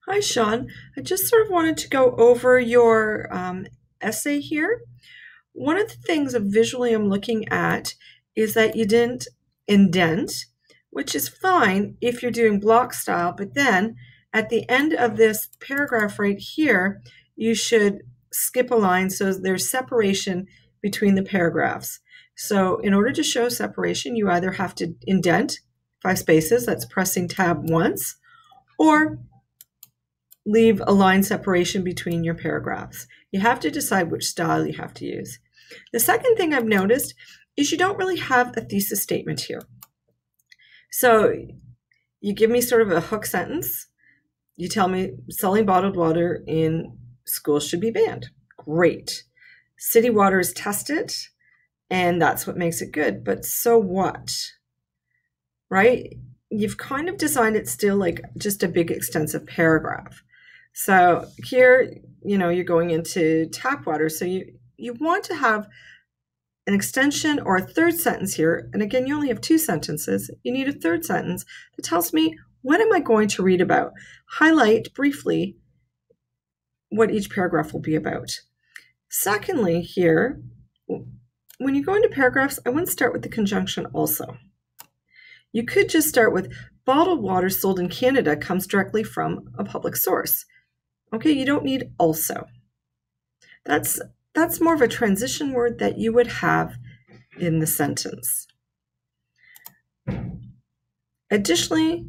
Hi, Sean. I just sort of wanted to go over your essay here. One of the things that visually I'm looking at is that you didn't indent, which is fine if you're doing block style, but then at the end of this paragraph right here, you should skip a line so there's separation between the paragraphs. So in order to show separation, you either have to indent 5 spaces, that's pressing tab once, or leave a line separation between your paragraphs. You have to decide which style you have to use. The second thing I've noticed is you don't really have a thesis statement here. So you give me sort of a hook sentence. You tell me selling bottled water in schools should be banned. Great. City water is tested, and that's what makes it good. But so what? Right? You've kind of designed it still like just a big extensive paragraph. So here, you're going into tap water. So you want to have an extension or a third sentence here. And again, you only have 2 sentences. You need a third sentence that tells me, what am I going to read about? Highlight briefly what each paragraph will be about. Secondly, here, when you go into paragraphs, I wouldn't start with the conjunction also. You could just start with bottled water sold in Canada comes directly from a public source. Okay, you don't need also. That's more of a transition word that you would have in the sentence. Additionally,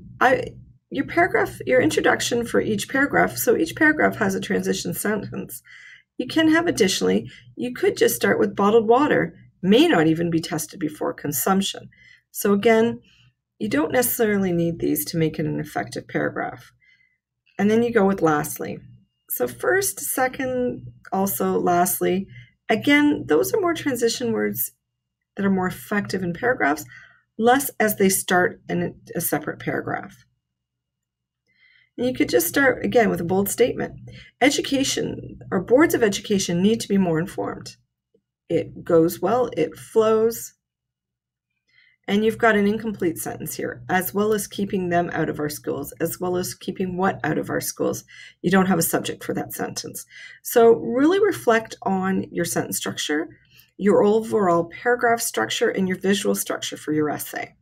your introduction for each paragraph, so each paragraph has a transition sentence. You can have additionally, you could just start with bottled water, may not even be tested before consumption. So again, you don't necessarily need these to make it an effective paragraph. And then you go with lastly. So first, second, also lastly. Again, those are more transition words that are more effective in paragraphs, less as they start in a separate paragraph. And you could just start, again, with a bold statement. Education, or boards of education, need to be more informed. It goes well, it flows. And you've got an incomplete sentence here, as well as keeping them out of our schools, as well as keeping what out of our schools. You don't have a subject for that sentence. So really reflect on your sentence structure, your overall paragraph structure, and your visual structure for your essay.